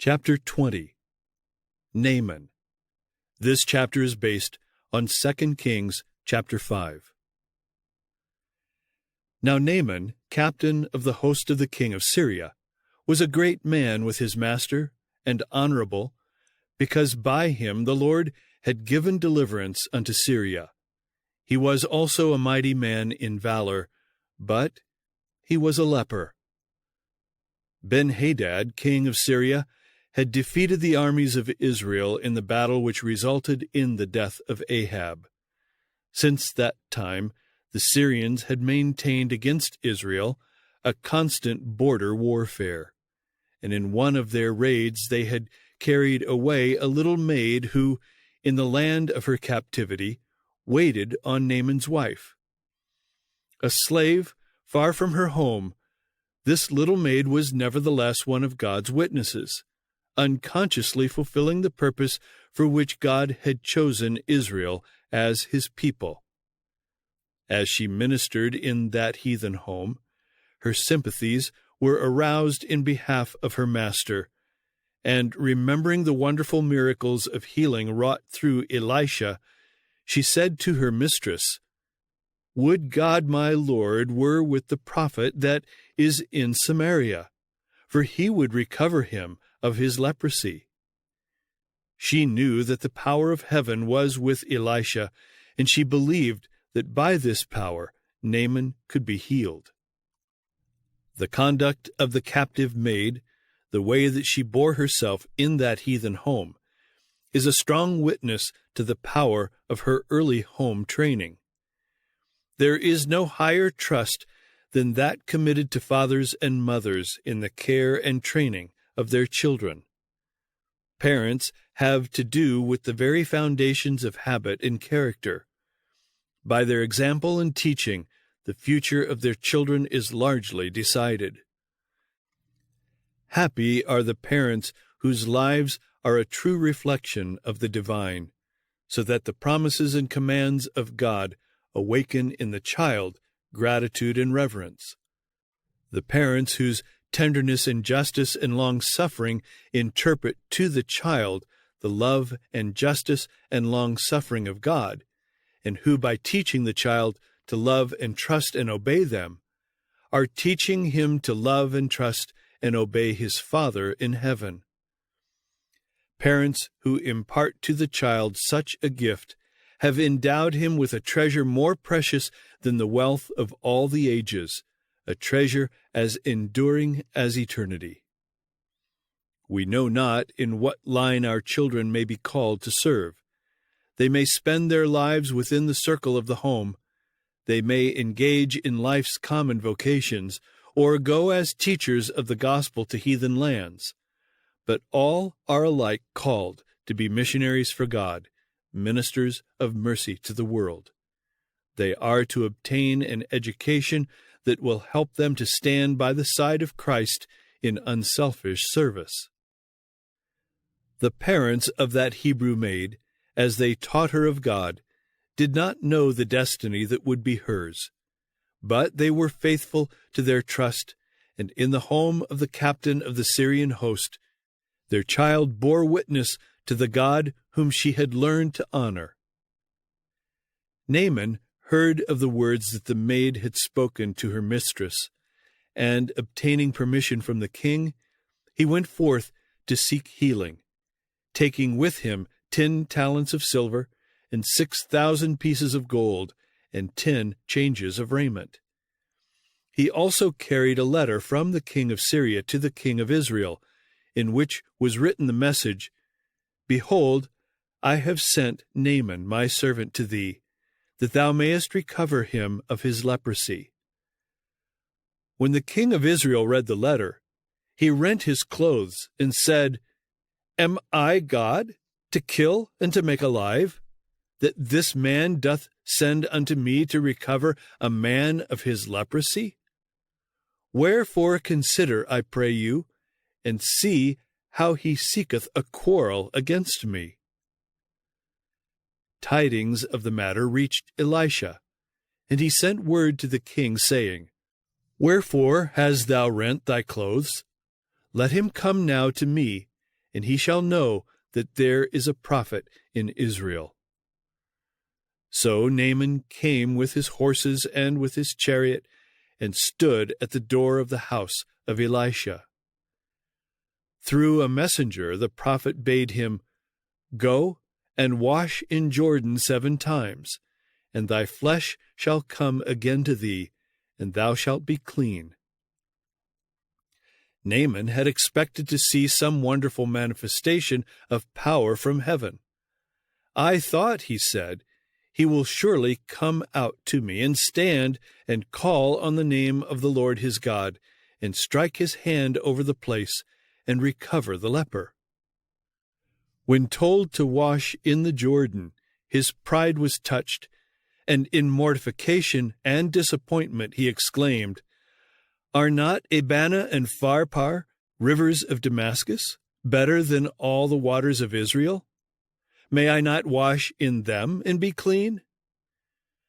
Chapter 20. Naaman. This chapter is based on 2 Kings chapter 5. Now Naaman, captain of the host of the king of Syria, was a great man with his master, and honorable, because by him the Lord had given deliverance unto Syria. He was also a mighty man in valor, but he was a leper. Ben-Hadad, king of Syria, had defeated the armies of Israel in the battle which resulted in the death of Ahab. Since that time, the Syrians had maintained against Israel a constant border warfare, and in one of their raids they had carried away a little maid who, in the land of her captivity, waited on Naaman's wife. A slave, far from her home, this little maid was nevertheless one of God's witnesses, unconsciously fulfilling the purpose for which God had chosen Israel as his people. As she ministered in that heathen home, her sympathies were aroused in behalf of her master, and remembering the wonderful miracles of healing wrought through Elisha, she said to her mistress, "Would God my Lord were with the prophet that is in Samaria, for he would recover him of his leprosy." She knew that the power of heaven was with Elisha, and she believed that by this power Naaman could be healed. The conduct of the captive maid, the way that she bore herself in that heathen home, is a strong witness to the power of her early home training. There is no higher trust than that committed to fathers and mothers in the care and training of their children. Parents have to do with the very foundations of habit and character. By their example and teaching, the future of their children is largely decided. Happy are the parents whose lives are a true reflection of the divine, so that the promises and commands of God awaken in the child gratitude and reverence. The parents whose tenderness and justice and long-suffering interpret to the child the love and justice and long-suffering of God, and who, by teaching the child to love and trust and obey them, are teaching him to love and trust and obey his Father in heaven. Parents who impart to the child such a gift have endowed him with a treasure more precious than the wealth of all the ages, a treasure as enduring as eternity. We know not in what line our children may be called to serve. They may spend their lives within the circle of the home. They may engage in life's common vocations, or go as teachers of the gospel to heathen lands. But all are alike called to be missionaries for God, ministers of mercy to the world. They are to obtain an education that will help them to stand by the side of Christ in unselfish service. The parents of that Hebrew maid, as they taught her of God, did not know the destiny that would be hers, but they were faithful to their trust, and in the home of the captain of the Syrian host, their child bore witness to the God whom she had learned to honor. Naaman heard of the words that the maid had spoken to her mistress, and, obtaining permission from the king, he went forth to seek healing, taking with him 10 talents of silver and 6,000 pieces of gold and 10 changes of raiment. He also carried a letter from the king of Syria to the king of Israel, in which was written the message, "Behold, I have sent Naaman my servant to thee, that thou mayest recover him of his leprosy." When the king of Israel read the letter, he rent his clothes and said, "Am I God, to kill and to make alive, that this man doth send unto me to recover a man of his leprosy? Wherefore consider, I pray you, and see how he seeketh a quarrel against me." Tidings of the matter reached Elisha, and he sent word to the king, saying, "Wherefore hast thou rent thy clothes? Let him come now to me, and he shall know that there is a prophet in Israel." So Naaman came with his horses and with his chariot, and stood at the door of the house of Elisha. Through a messenger the prophet bade him, "Go and wash in Jordan 7 times, and thy flesh shall come again to thee, and thou shalt be clean." Naaman had expected to see some wonderful manifestation of power from heaven. "I thought," he said, "he will surely come out to me and stand and call on the name of the Lord his God, and strike his hand over the place and recover the leper." When told to wash in the Jordan, his pride was touched, and in mortification and disappointment he exclaimed, "Are not Abana and Pharpar, rivers of Damascus, better than all the waters of Israel? May I not wash in them and be clean?"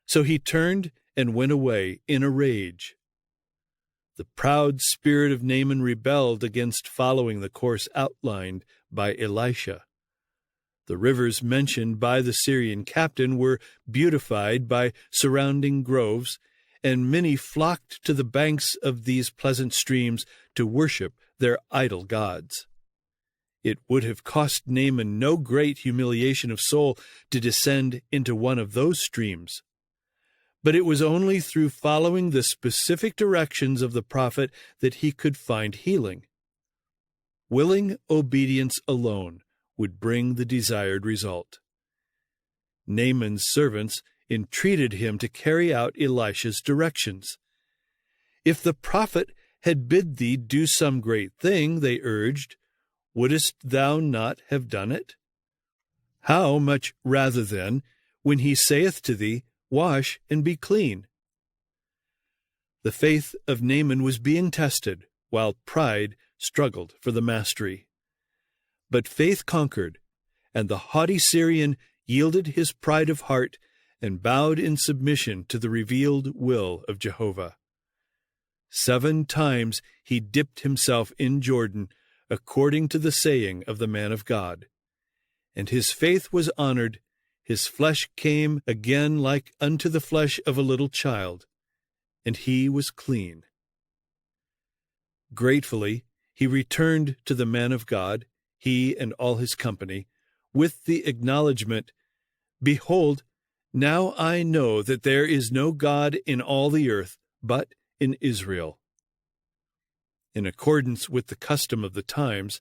So he turned and went away in a rage. The proud spirit of Naaman rebelled against following the course outlined by Elisha. The rivers mentioned by the Syrian captain were beautified by surrounding groves, and many flocked to the banks of these pleasant streams to worship their idol gods. It would have cost Naaman no great humiliation of soul to descend into one of those streams. But it was only through following the specific directions of the prophet that he could find healing. Willing obedience alone would bring the desired result. Naaman's servants entreated him to carry out Elisha's directions. "If the prophet had bid thee do some great thing," they urged, "wouldest thou not have done it? How much rather then, when he saith to thee, Wash and be clean?" The faith of Naaman was being tested, while pride struggled for the mastery. But faith conquered, and the haughty Syrian yielded his pride of heart and bowed in submission to the revealed will of Jehovah. 7 times he dipped himself in Jordan, according to the saying of the man of God. And his faith was honored, his flesh came again like unto the flesh of a little child, and he was clean. Gratefully he returned to the man of God, he and all his company, with the acknowledgment, "Behold, now I know that there is no God in all the earth but in Israel." In accordance with the custom of the times,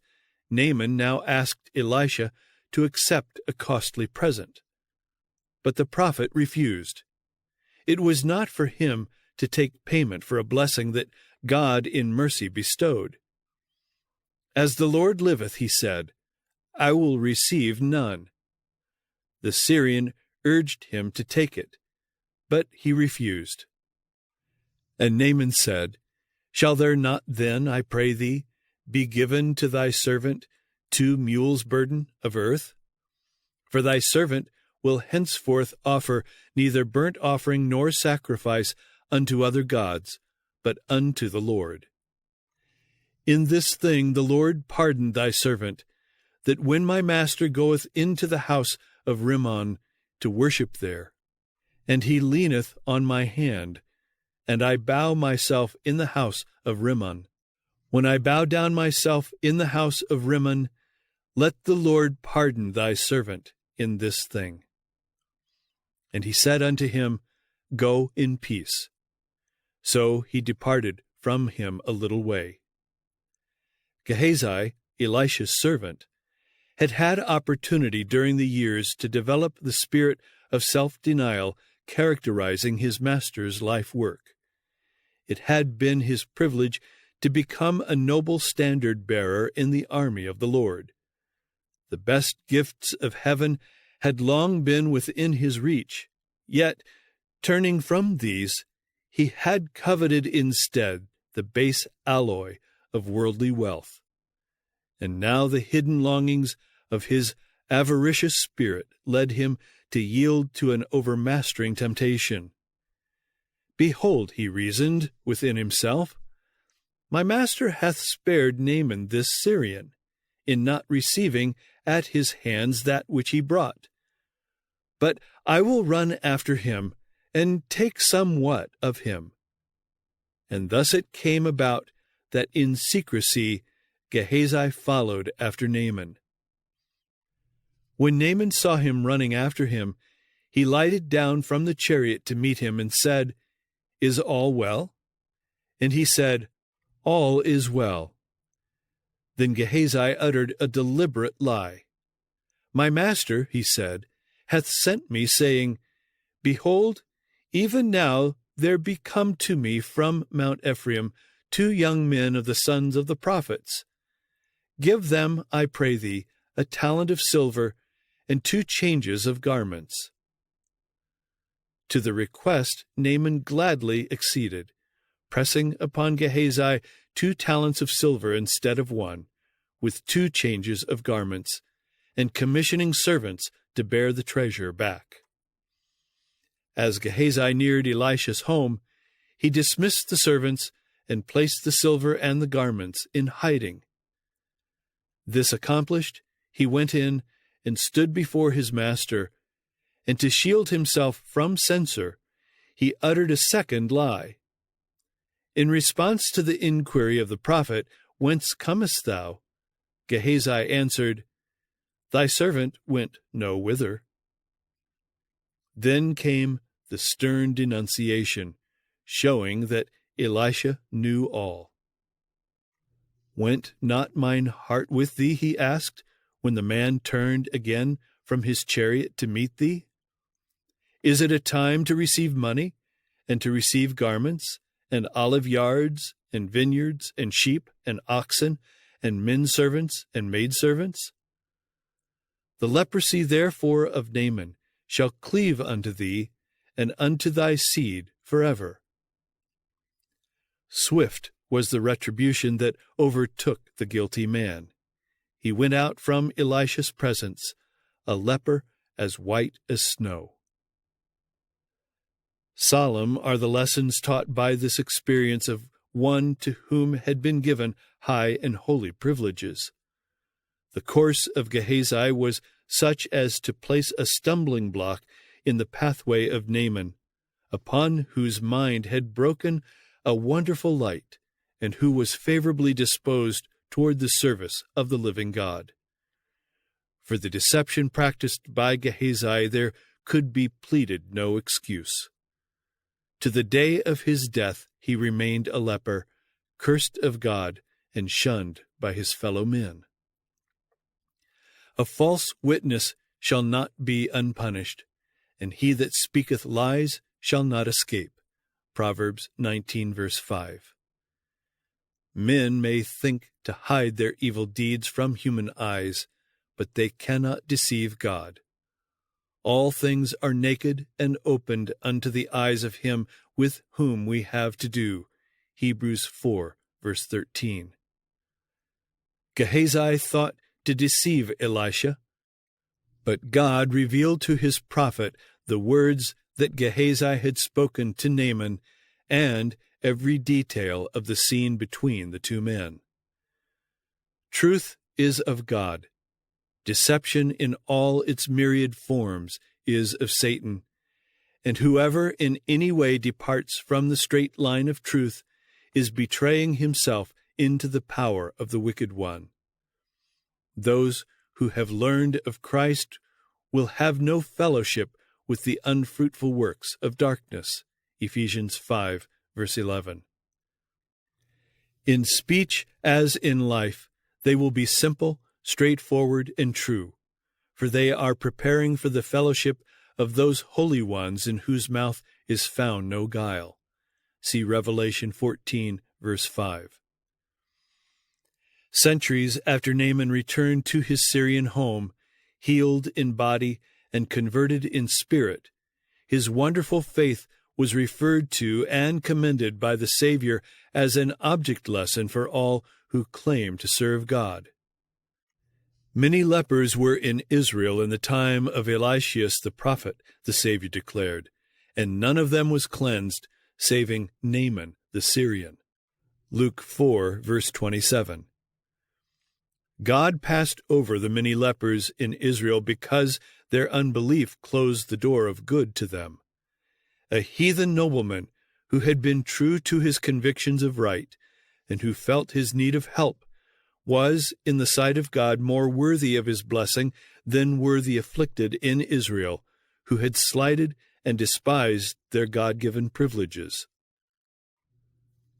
Naaman now asked Elisha to accept a costly present. But the prophet refused. It was not for him to take payment for a blessing that God in mercy bestowed. "As the Lord liveth," he said, "I will receive none." The Syrian urged him to take it, but he refused. And Naaman said, "Shall there not then, I pray thee, be given to thy servant 2 mules' burden of earth? For thy servant will henceforth offer neither burnt offering nor sacrifice unto other gods, but unto the Lord. In this thing the Lord pardon thy servant, that when my master goeth into the house of Rimmon to worship there, and he leaneth on my hand, and I bow myself in the house of Rimmon. When I bow down myself in the house of Rimmon, let the Lord pardon thy servant in this thing." And he said unto him, "Go in peace." So he departed from him a little way. Gehazi, Elisha's servant, had had opportunity during the years to develop the spirit of self-denial characterizing his master's life work. It had been his privilege to become a noble standard-bearer in the army of the Lord. The best gifts of heaven had long been within his reach, yet, turning from these, he had coveted instead the base alloy of worldly wealth. And now the hidden longings of his avaricious spirit led him to yield to an overmastering temptation. "Behold," he reasoned within himself, "my master hath spared Naaman this Syrian. in not receiving at his hands that which he brought. But I will run after him, and take somewhat of him. And thus it came about that in secrecy Gehazi followed after Naaman. When Naaman saw him running after him, he lighted down from the chariot to meet him, and said, "Is all well?" And he said, "All is well." Then Gehazi uttered a deliberate lie. "My master," he said, "hath sent me, saying, Behold, even now there be come to me from Mount Ephraim 2 young men of the sons of the prophets. Give them, I pray thee, a talent of silver, and 2 changes of garments." To the request Naaman gladly acceded, pressing upon Gehazi 2 talents of silver instead of 1, with 2 changes of garments, and commissioning servants to bear the treasure back. As Gehazi neared Elisha's home, he dismissed the servants and placed the silver and the garments in hiding. This accomplished, he went in and stood before his master, and to shield himself from censure, he uttered a second lie. In response to the inquiry of the prophet, "Whence comest thou?" Gehazi answered, "Thy servant went no whither." Then came the stern denunciation, showing that Elisha knew all. "Went not mine heart with thee," he asked, "when the man turned again from his chariot to meet thee? Is it a time to receive money, and to receive garments, and olive yards, and vineyards, and sheep, and oxen, and men servants, and maidservants? The leprosy therefore of Naaman shall cleave unto thee, and unto thy seed forever." Swift was the retribution that overtook the guilty man. He went out from Elisha's presence, a leper as white as snow. Solemn are the lessons taught by this experience of one to whom had been given high and holy privileges. The course of Gehazi was such as to place a stumbling block in the pathway of Naaman, upon whose mind had broken a wonderful light, and who was favorably disposed toward the service of the living God. For the deception practiced by Gehazi there could be pleaded no excuse. To the day of his death he remained a leper, cursed of God and shunned by his fellow men. A false witness shall not be unpunished, and he that speaketh lies shall not escape. Proverbs 19, verse 5. Men may think to hide their evil deeds from human eyes, but they cannot deceive God. All things are naked and opened unto the eyes of him with whom we have to do. Hebrews 4, verse 13. Gehazi thought to deceive Elisha, but God revealed to his prophet the words that Gehazi had spoken to Naaman, and every detail of the scene between the 2 men. Truth is of God. Deception in all its myriad forms is of Satan, and whoever in any way departs from the straight line of truth is betraying himself into the power of the wicked one. Those who have learned of Christ will have no fellowship with the unfruitful works of darkness. Ephesians 5, verse 11. In speech as in life, they will be simple, straightforward, and true, for they are preparing for the fellowship of those holy ones in whose mouth is found no guile. See Revelation 14, verse 5. Centuries after Naaman returned to his Syrian home, healed in body and converted in spirit, his wonderful faith was referred to and commended by the Savior as an object lesson for all who claim to serve God. Many lepers were in Israel in the time of Eliseus the prophet, the Savior declared, and none of them was cleansed, saving Naaman the Syrian. Luke 4, verse 27. God passed over the many lepers in Israel because their unbelief closed the door of good to them. A heathen nobleman who had been true to his convictions of right, and who felt his need of help, was, in the sight of God, more worthy of his blessing than were the afflicted in Israel, who had slighted and despised their God-given privileges.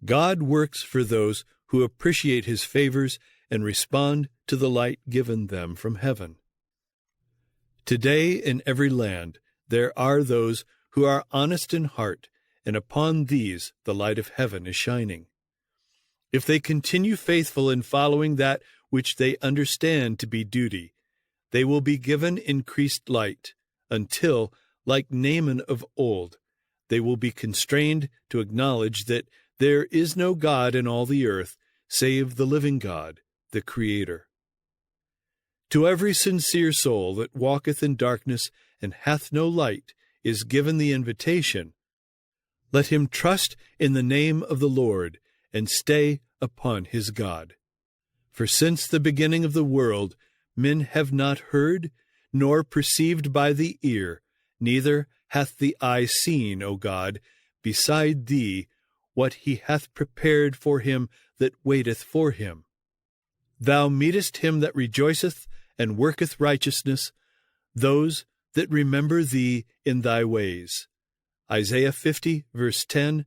God works for those who appreciate his favors and respond to the light given them from heaven. Today in every land there are those who are honest in heart, and upon these the light of heaven is shining. If they continue faithful in following that which they understand to be duty, they will be given increased light, until, like Naaman of old, they will be constrained to acknowledge that there is no God in all the earth save the living God, the Creator. To every sincere soul that walketh in darkness and hath no light is given the invitation, let him trust in the name of the Lord and stay upon his God. For since the beginning of the world men have not heard, nor perceived by the ear, neither hath the eye seen, O God, beside thee, what he hath prepared for him that waiteth for him. Thou meetest him that rejoiceth and worketh righteousness, those that remember thee in thy ways. Isaiah 50, verse 10,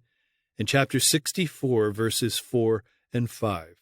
and chapter 64, verses 4 and 5.